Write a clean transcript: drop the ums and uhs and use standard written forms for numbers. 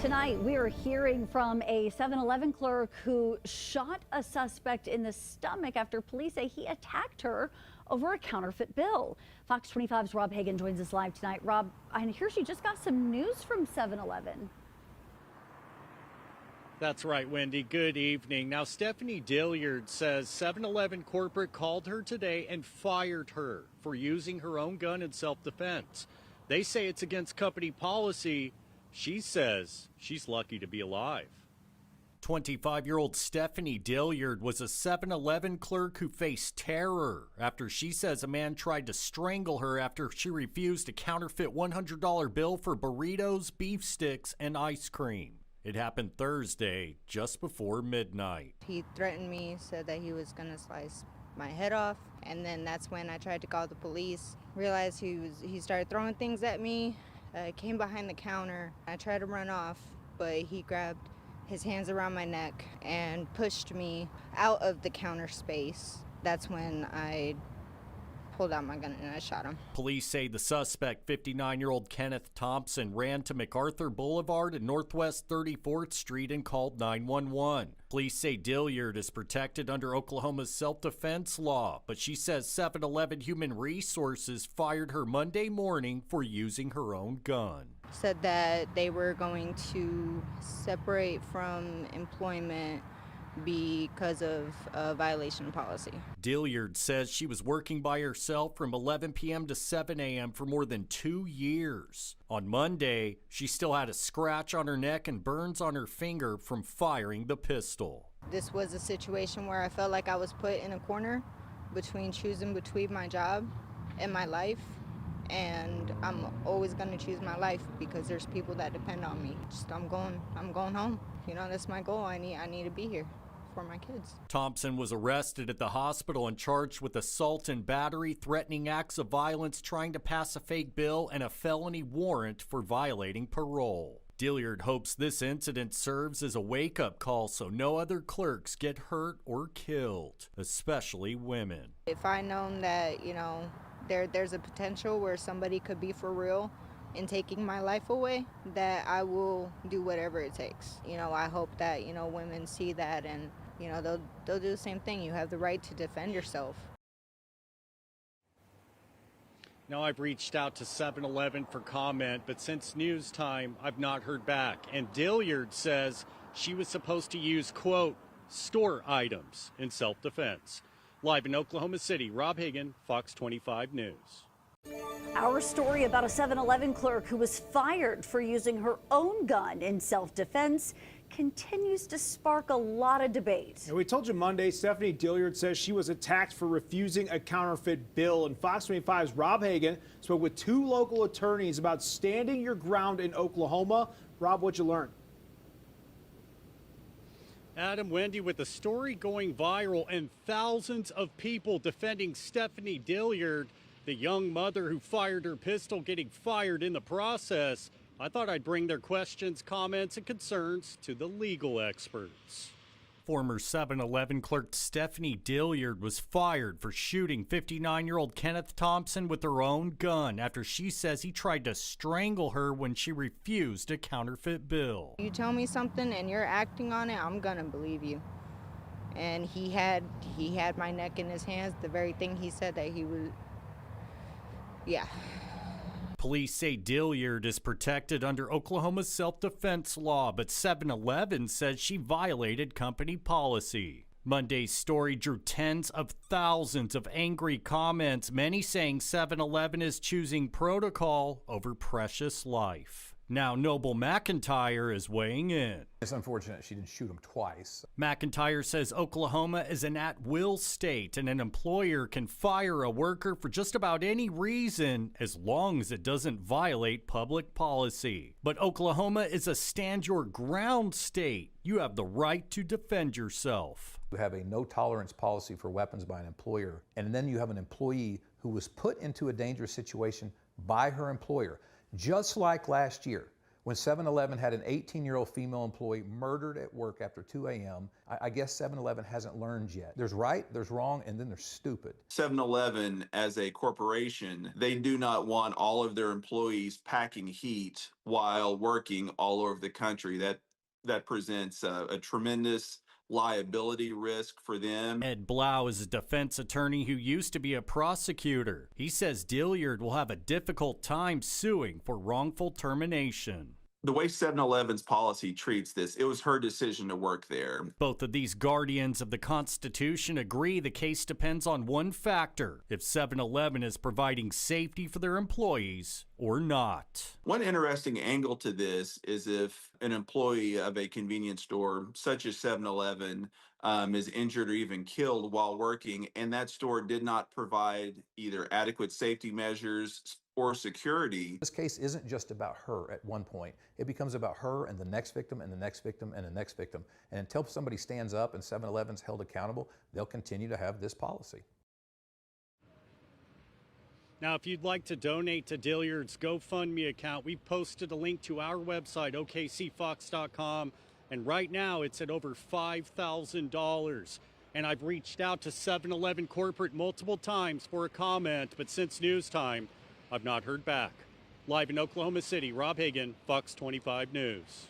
Tonight, we are hearing from a 7-Eleven clerk who shot a suspect in the stomach after police say he attacked her over a counterfeit bill. Fox 25's Rob Hagan joins us live tonight. Rob, I hear she just got some news from 7-Eleven. That's right, Wendy. Good evening. Now, Stephanie Dilyard says 7-Eleven corporate called her today and fired her for using her own gun in self-defense. They say it's against company policy. She says she's lucky to be alive. 25-year-old Stephanie Dilyard was a 7-Eleven clerk who faced terror after she says a man tried to strangle her after she refused a counterfeit $100 bill for burritos, beef sticks, and ice cream. It happened Thursday, just before midnight. He threatened me, said that he was going to slice my head off, and then that's when I tried to call the police. Realized he started throwing things at me. Came behind the counter. I tried to run off, but he grabbed his hands around my neck and pushed me out of the counter space. That's when I pulled out my gun and I shot him. Police say the suspect, 59-year-old Kenneth Thompson, ran to MacArthur Blvd and Northwest 34th Street and called 911. Police say Dilyard is protected under Oklahoma's self-defense law, but she says 7-Eleven Human Resources fired her Monday morning for using her own gun. Said that they were going to separate from employment because of a violation of policy. Dilyard says she was working by herself from 11 p.m. to 7 a.m. for more than 2 years. On Monday, she still had a scratch on her neck and burns on her finger from firing the pistol. This was a situation where I felt like I was put in a corner between choosing between my job and my life. And I'm always going to choose my life because there's people that depend on me. I'm going home. You know, that's my goal. I need to be here for my kids. Thompson was arrested at the hospital and charged with assault and battery, threatening acts of violence, trying to pass a fake bill, and a felony warrant for violating parole. Dilyard hopes this incident serves as a wake-up call so no other clerks get hurt or killed, especially women. If I known that, you know, there's a potential where somebody could be for real in taking my life away, that I will do whatever it takes. You know, I hope that, you know, women see that and, you know, they'll do the same thing. You have the right to defend yourself. Now, I've reached out to 7-Eleven for comment, but since news time, I've not heard back. And Dilyard says she was supposed to use, quote, store items in self-defense. Live in Oklahoma City, Rob Hagan, Fox 25 News. Our story about a 7-Eleven clerk who was fired for using her own gun in self-defense continues to spark a lot of debate. And we told you Monday, Stephanie Dilyard says she was attacked for refusing a counterfeit bill. And Fox 25's Rob Hagan spoke with two local attorneys about standing your ground in Oklahoma. Rob, what'd you learn? Adam, Wendy, with the story going viral and thousands of people defending Stephanie Dilyard, the young mother who fired her pistol getting fired in the process, I thought I'd bring their questions, comments, and concerns to the legal experts. Former 7-Eleven clerk Stephanie Dilyard was fired for shooting 59-year-old Kenneth Thompson with her own gun after she says he tried to strangle her when she refused a counterfeit bill. You tell me something and you're acting on it, I'm gonna believe you. And he had my neck in his hands, the very thing he said that he was, yeah. Police say Dilyard is protected under Oklahoma's self-defense law, but 7-Eleven says she violated company policy. Monday's story drew tens of thousands of angry comments, many saying 7-Eleven is choosing protocol over precious life. Now Noble McIntyre is weighing in. It's unfortunate she didn't shoot him twice. McIntyre says Oklahoma is an at-will state and an employer can fire a worker for just about any reason as long as it doesn't violate public policy. But Oklahoma is a stand-your-ground state. You have the right to defend yourself. You have a no-tolerance policy for weapons by an employer, and then you have an employee who was put into a dangerous situation by her employer. Just like last year, When 7-Eleven had an 18-year-old female employee murdered at work after 2 a.m., I guess 7-Eleven hasn't learned yet. There's right, there's wrong, and then there's stupid. 7-Eleven, as a corporation, they do not want all of their employees packing heat while working all over the country. That presents a tremendous liability risk for them. Ed Blau is a defense attorney who used to be a prosecutor. He says Dilyard will have a difficult time suing for wrongful termination. The way 7-Eleven's policy treats this, it was her decision to work there. Both of these guardians of the Constitution agree the case depends on one factor: if 7-Eleven is providing safety for their employees or not. One interesting angle to this is if an employee of a convenience store, such as 7-Eleven, is injured or even killed while working, and that store did not provide either adequate safety measures or security. This case isn't just about her at one point. It becomes about her and the next victim and the next victim and the next victim. And until somebody stands up and 7-Eleven's held accountable, they'll continue to have this policy. Now, if you'd like to donate to Dilyard's GoFundMe account, we posted a link to our website, okcfox.com, and right now it's at over $5,000. And I've reached out to 7-Eleven corporate multiple times for a comment, but since news time, I've not heard back. Live in Oklahoma City, Rob Hagan, Fox 25 News.